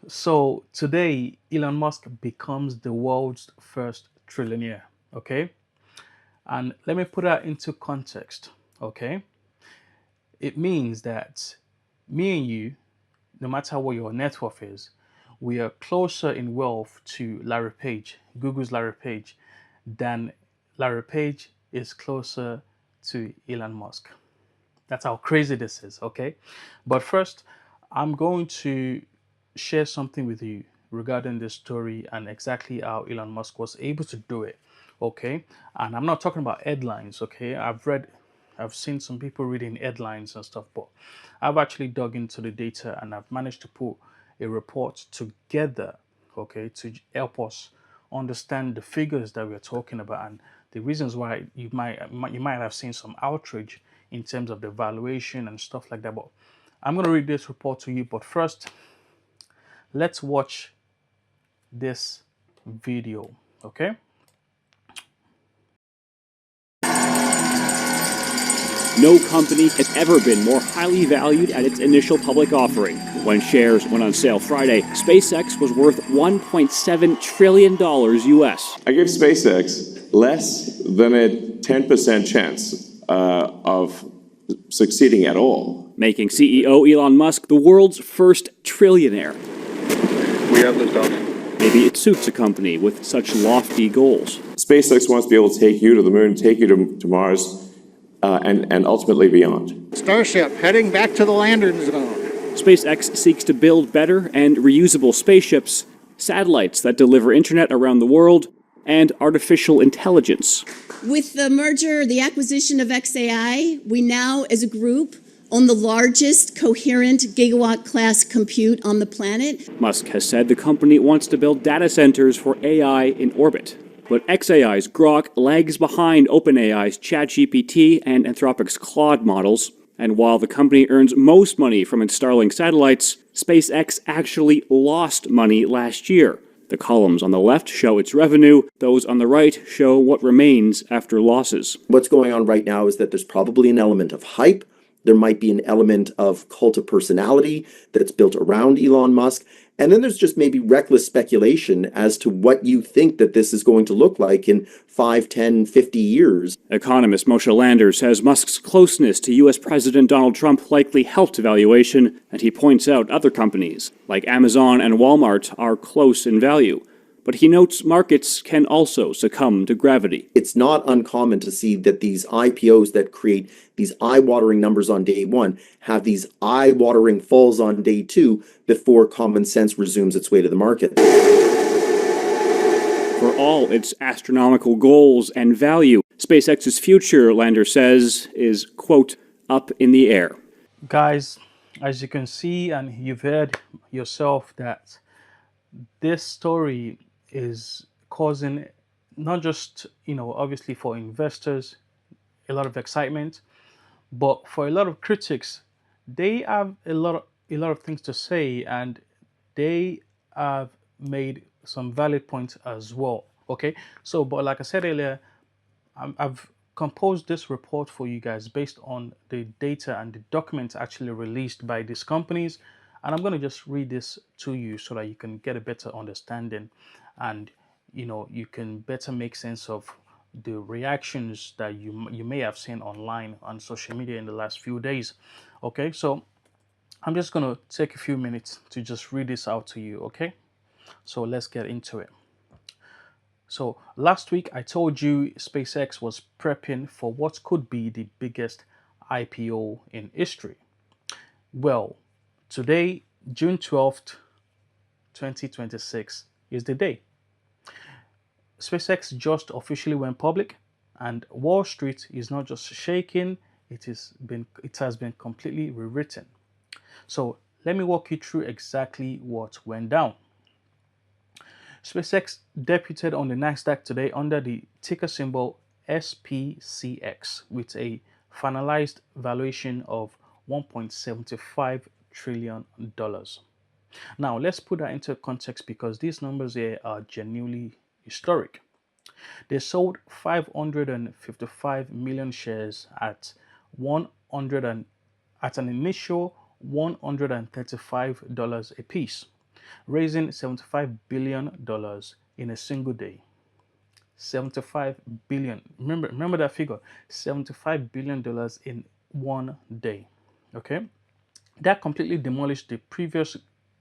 So today, Elon Musk becomes the world's first trillionaire. Okay. And let me put that into context. Okay. It means that me and you, no matter what your net worth is, we are closer in wealth to Larry Page, Google's Larry Page, than Larry Page is closer to Elon Musk. That's how crazy this is, okay? But first, I'm going to share something with you regarding this story and exactly how Elon Musk was able to do it, okay? And I'm not talking about headlines, okay? I've seen some people reading headlines and stuff, but I've actually dug into the data and I've managed to put a report together, okay, to help us understand the figures that we're talking about and the reasons why you might have seen some outrage in terms of the valuation and stuff like that. But I'm going to read this report to you. But first, let's watch this video. Okay. No company has ever been more highly valued at its initial public offering. When shares went on sale Friday, SpaceX was worth $1.7 trillion US. I give SpaceX less than a 10% chance of succeeding at all. Making CEO Elon Musk the world's first trillionaire. We have the stuff. Maybe it suits a company with such lofty goals. SpaceX wants to be able to take you to the moon, take you to Mars, and ultimately beyond. Starship heading back to the landing zone. SpaceX seeks to build better and reusable spaceships, satellites that deliver internet around the world, and artificial intelligence. With the merger, the acquisition of XAI, we now, as a group, own the largest coherent gigawatt-class compute on the planet. Musk has said the company wants to build data centers for AI in orbit. But XAI's Grok lags behind OpenAI's ChatGPT and Anthropic's Claude models. And while the company earns most money from its Starlink satellites, SpaceX actually lost money last year. The columns on the left show its revenue, those on the right show what remains after losses. What's going on right now is that there's probably an element of hype. There might be an element of cult of personality that's built around Elon Musk. And then there's just maybe reckless speculation as to what you think that this is going to look like in 5, 10, 50 years. Economist Moshe Lander says Musk's closeness to U.S. President Donald Trump likely helped valuation, and he points out other companies, like Amazon and Walmart, are close in value. But he notes markets can also succumb to gravity. It's not uncommon to see that these IPOs that create these eye-watering numbers on day one have these eye-watering falls on day two before common sense resumes its way to the market. For all its astronomical goals and value, SpaceX's future, Lander says, is, quote, up in the air. Guys, as you can see and you've heard yourself that this story is causing not just, obviously for investors, a lot of excitement, but for a lot of critics, they have a lot of things to say and they have made some valid points as well. Okay, so but like I said earlier, I've composed this report for you guys based on the data and the documents actually released by these companies, and I'm going to just read this to you so that you can get a better understanding and you can better make sense of the reactions that you may have seen online on social media in the last few days. Okay, so I'm just going to take a few minutes to just read this out to you. Okay, so let's get into it. So last week I told you SpaceX was prepping for what could be the biggest IPO in history. Well, today, June 12th, 2026 is the day. SpaceX just officially went public and Wall Street is not just shaking, it has been completely rewritten. So let me walk you through exactly what went down. SpaceX debuted on the Nasdaq today under the ticker symbol SPCX with a finalized valuation of $1.75 trillion. Now, let's put that into context because these numbers here are genuinely historic. They sold 555 million shares at an initial $135 a piece. raising $75 billion in a single day. 75 billion. Remember that figure. $75 billion in one day. Okay? That completely demolished the previous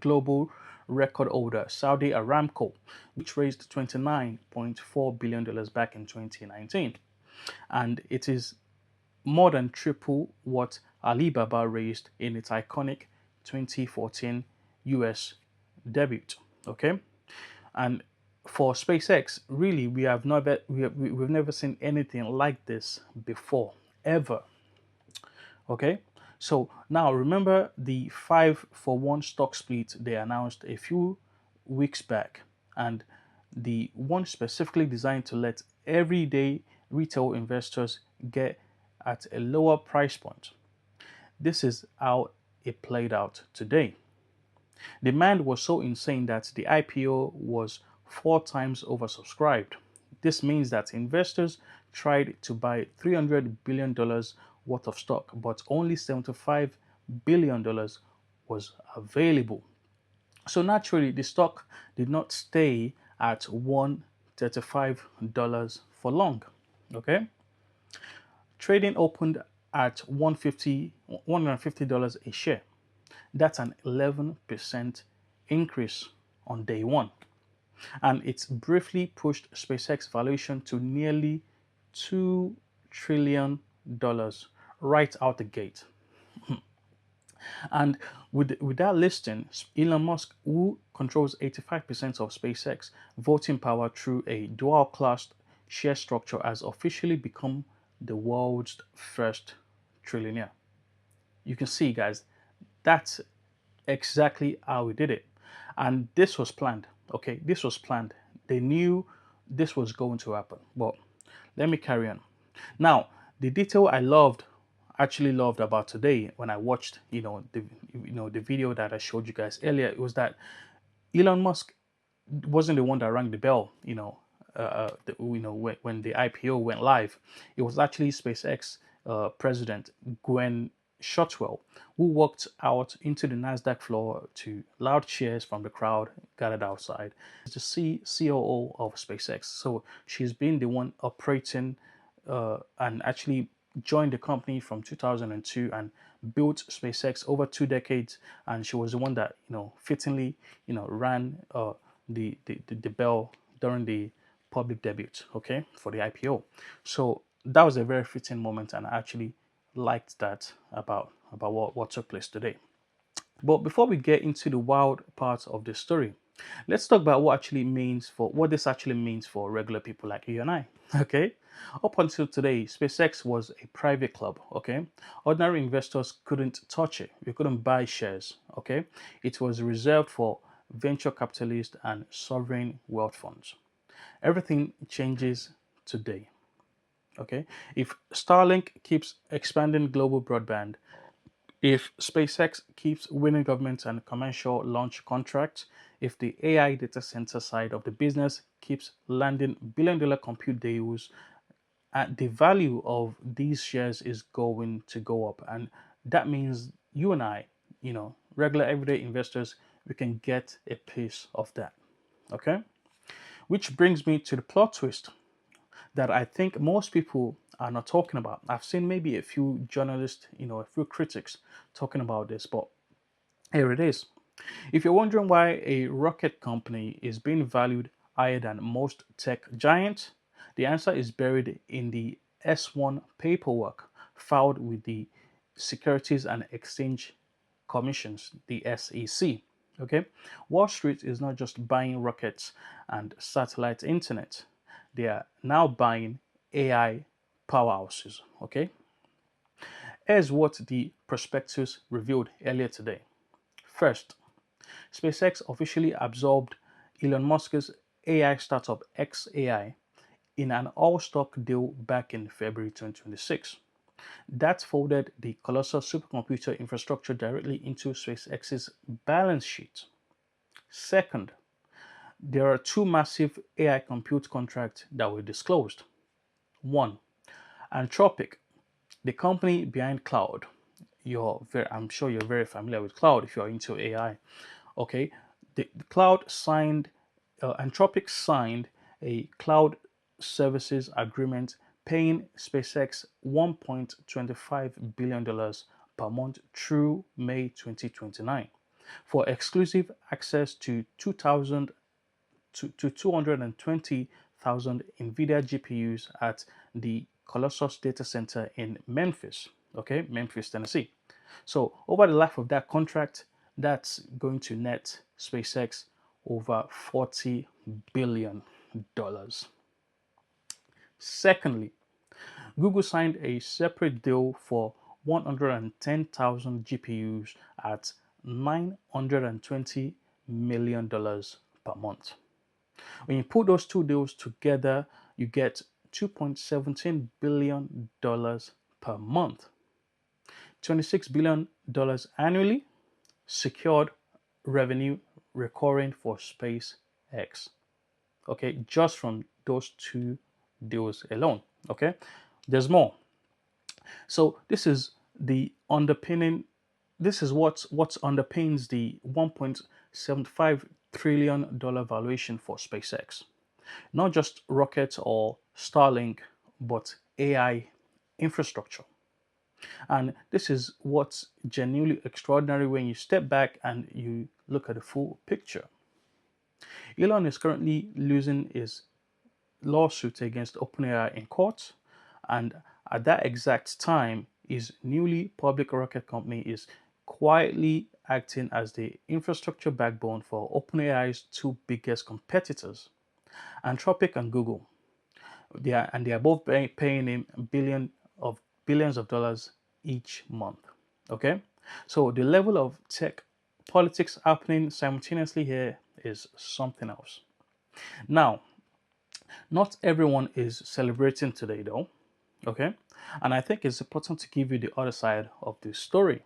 global record holder, Saudi Aramco, which raised $29.4 billion back in 2019. And it is more than triple what Alibaba raised in its iconic 2014 US debut. Okay? And for SpaceX, really, we've never seen anything like this before, ever. Okay, so now remember the 5-for-1 stock split they announced a few weeks back, and the one specifically designed to let everyday retail investors get at a lower price point. This is how it played out today. Demand was so insane that the IPO was 4 times oversubscribed. This means that investors tried to buy $300 billion worth of stock, but only $75 billion was available. So naturally, the stock did not stay at $135 for long. Okay, trading opened at $150 a share. That's an 11% increase on day one. And it's briefly pushed SpaceX valuation to nearly $2 trillion right out the gate. And with that listing, Elon Musk, who controls 85% of SpaceX voting power through a dual class share structure, has officially become the world's first trillionaire. You can see, guys, that's exactly how we did it. And this was planned. Okay, this was planned. They knew this was going to happen. But let me carry on. Now, the detail actually loved about today when I watched, the video that I showed you guys earlier, it was that Elon Musk wasn't the one that rang the bell, when the IPO went live. It was actually SpaceX president Gwen Shotwell, who walked out into the Nasdaq floor to loud cheers from the crowd gathered outside. She's the COO of SpaceX, so she's been the one operating and actually joined the company from 2002 and built SpaceX over 2 decades. And she was the one that fittingly ran the bell during the public debut, okay, for the IPO. So that was a very fitting moment, and I actually liked that about what took place today. But before we get into the wild parts of the story, let's talk about what this actually means for regular people like you and I. Okay, up until today, SpaceX was a private club. Okay, ordinary investors couldn't touch it. You couldn't buy shares. Okay, it was reserved for venture capitalists and sovereign wealth funds. Everything changes today. Okay, if Starlink keeps expanding global broadband, if SpaceX keeps winning government and commercial launch contracts, if the AI data center side of the business keeps landing billion-dollar compute deals, the value of these shares is going to go up. And that means you and I, regular everyday investors, we can get a piece of that. Okay? Which brings me to the plot twist that I think most people are not talking about. I've seen maybe a few journalists, a few critics talking about this, but here it is. If you're wondering why a rocket company is being valued higher than most tech giants, the answer is buried in the S1 paperwork filed with the Securities and Exchange Commissions, the SEC. Okay, Wall Street is not just buying rockets and satellite internet. They are now buying AI powerhouses. Okay, here's what the prospectus revealed earlier today. First, SpaceX officially absorbed Elon Musk's AI startup xAI in an all-stock deal back in February 2026. That folded the colossal supercomputer infrastructure directly into SpaceX's balance sheet. Second, there are two massive AI compute contracts that were disclosed. One, Anthropic, the company behind Cloud. I'm sure you're very familiar with Cloud if you're into AI. Okay, the cloud signed, Anthropic signed a cloud services agreement paying SpaceX $1.25 billion per month through May 2029 for exclusive access to 220,000 NVIDIA GPUs at the Colossus data center in Memphis, okay, Memphis, Tennessee. So over the life of that contract, that's going to net SpaceX over $40 billion. Secondly, Google signed a separate deal for 110,000 GPUs at $920 million per month. When you put those two deals together, you get $2.17 billion per month, $26 billion annually, secured revenue recurring for SpaceX. Okay, just from those two deals alone. Okay, there's more. So this is the underpinning. This is what underpins the $1.75 trillion valuation for SpaceX. Not just rockets or Starlink, but AI infrastructure. And this is what's genuinely extraordinary when you step back and you look at the full picture. Elon is currently losing his lawsuit against OpenAI in court, and at that exact time, his newly public rocket company is quietly acting as the infrastructure backbone for OpenAI's two biggest competitors, Anthropic and Google. They are both paying him billions of dollars each month. Okay, so the level of tech politics happening simultaneously here is something else. Now, not everyone is celebrating today, though. Okay, and I think it's important to give you the other side of the story.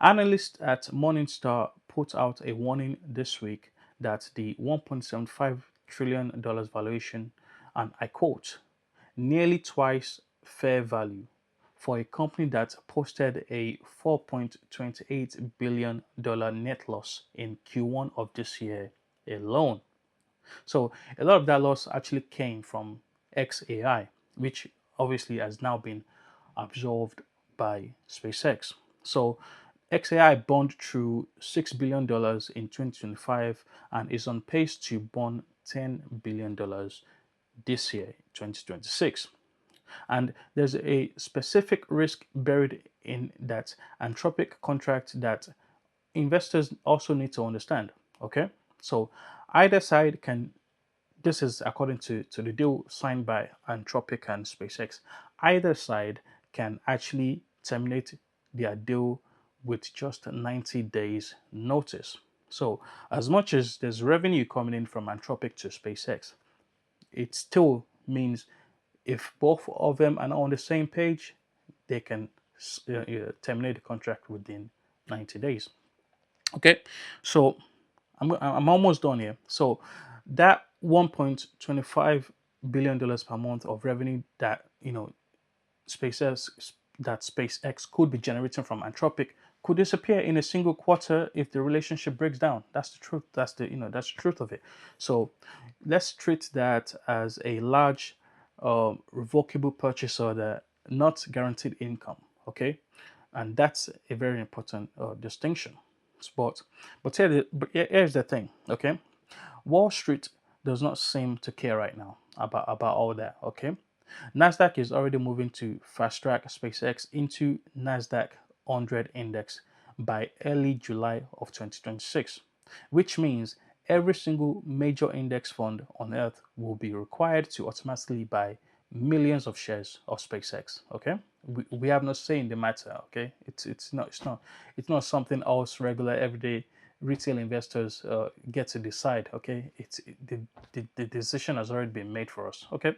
Analysts at Morningstar put out a warning this week that the $1.75 trillion valuation, and I quote, nearly twice fair value for a company that posted a $4.28 billion net loss in Q1 of this year alone. So a lot of that loss actually came from XAI, which obviously has now been absorbed by SpaceX. So XAI burned through $6 billion in 2025 and is on pace to burn $10 billion this year, 2026. And there's a specific risk buried in that Anthropic contract that investors also need to understand. Okay, so either side can, this is according to the deal signed by Anthropic and SpaceX, either side can actually terminate their deal with just 90 days notice. So as much as there's revenue coming in from Anthropic to SpaceX, it still means if both of them are on the same page, they can terminate the contract within 90 days. Okay, so I'm almost done here. So that $1.25 billion per month of revenue that SpaceX could be generating from Anthropic could disappear in a single quarter if the relationship breaks down. That's the truth. That's the truth of it. So let's treat that as a large revocable purchase order, not guaranteed income. Okay, and that's a very important distinction. But here's the thing. Okay, Wall Street does not seem to care right now about all that. Okay, Nasdaq is already moving to fast track SpaceX into Nasdaq 100 index by early July of 2026, which means every single major index fund on earth will be required to automatically buy millions of shares of SpaceX. Okay, we have no say in the matter. Okay, it's not something else regular everyday retail investors get to decide. Okay, the decision has already been made for us. Okay,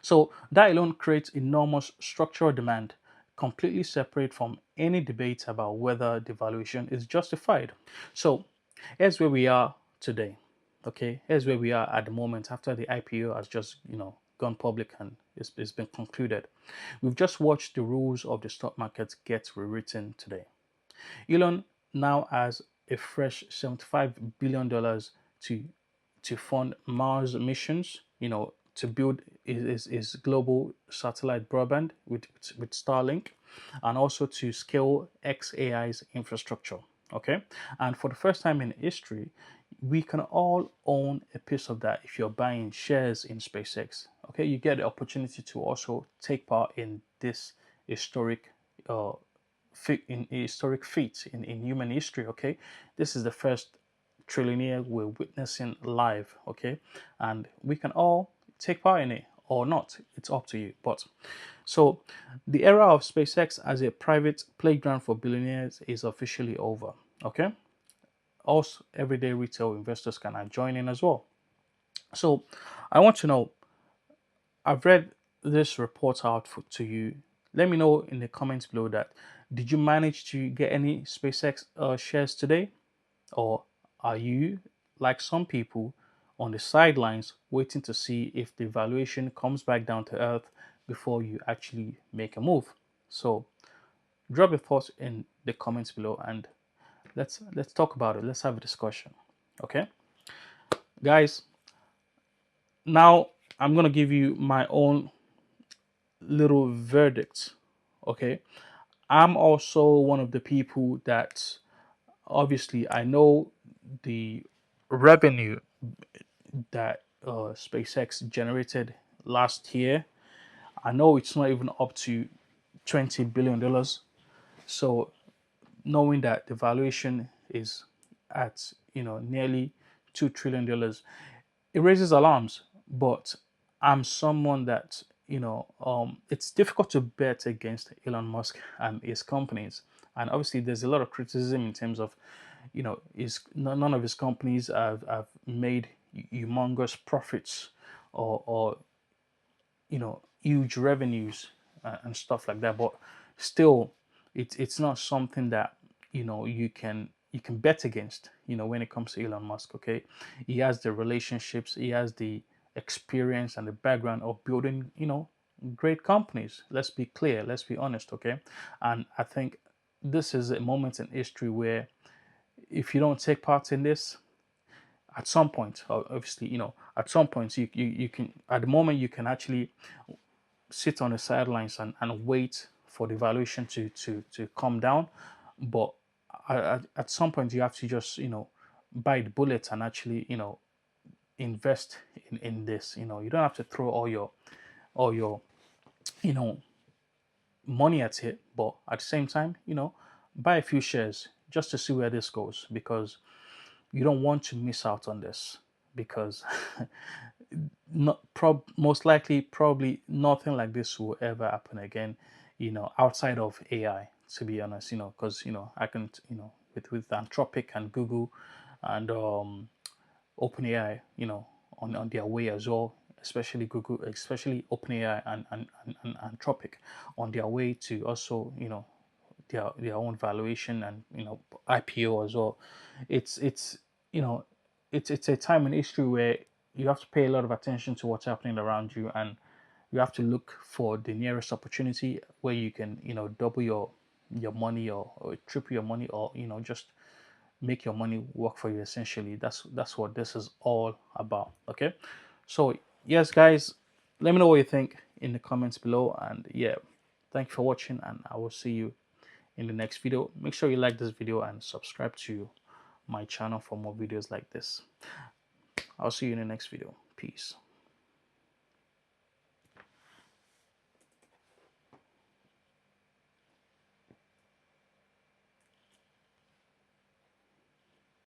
so that alone creates enormous structural demand, completely separate from any debate about whether the valuation is justified. So here's where we are today. Okay, here's where we are at the moment after the IPO has just gone public and it's been concluded. We've just watched the rules of the stock market get rewritten today. Elon now has a fresh $75 billion to fund Mars missions, to build his global satellite broadband with Starlink, and also to scale XAI's infrastructure. Okay, and for the first time in history, we can all own a piece of that if you're buying shares in SpaceX. Okay, you get the opportunity to also take part in this historic feat in human history. Okay, this is the first trillionaire we're witnessing live. Okay, and we can all take part in it or not. It's up to you. But so the era of SpaceX as a private playground for billionaires is officially over. Okay, also everyday retail investors can now join in as well. So I want to know, I've read this report out to you. Let me know in the comments below that did you manage to get any SpaceX shares today, or are you like some people on the sidelines waiting to see if the valuation comes back down to earth before you actually make a move? So drop your thoughts in the comments below and let's talk about it. Let's have a discussion. Okay, guys. Now I'm gonna give you my own little verdict. Okay, I'm also one of the people that obviously I know the revenue that SpaceX generated last year. I know it's not even up to $20 billion. So knowing that the valuation is at nearly $2 trillion, it raises alarms. But I'm someone that it's difficult to bet against Elon Musk and his companies. And obviously, there's a lot of criticism in terms of, none of his companies have made humongous profits or huge revenues and stuff like that. But still, it's not something that you can bet against. When it comes to Elon Musk, okay, he has the relationships, he has the experience and the background of building great companies. Let's be clear, let's be honest, okay. And I think this is a moment in history where if you don't take part in this, at some point, obviously, at some point you can, at the moment, you can actually sit on the sidelines and wait for the valuation to come down. But at some point you have to just bite the bullet and actually invest in this. You don't have to throw all your you know money at it, but at the same time, buy a few shares just to see where this goes, because you don't want to miss out on this, because most likely probably nothing like this will ever happen again, outside of AI, to be honest, because I can, with Anthropic and Google and OpenAI, on their way as well, especially Google, especially OpenAI and Anthropic, on their way to also, their own valuation and IPO as well. It's it's a time in history where you have to pay a lot of attention to what's happening around you, and you have to look for the nearest opportunity where you can double your money, or triple your money, or just make your money work for you. Essentially, that's what this is all about. Okay, so yes, guys, let me know what you think in the comments below, and yeah, thank you for watching, and I will see you in the next video. Make sure you like this video and subscribe to my channel for more videos like this. I'll see you in the next video. Peace.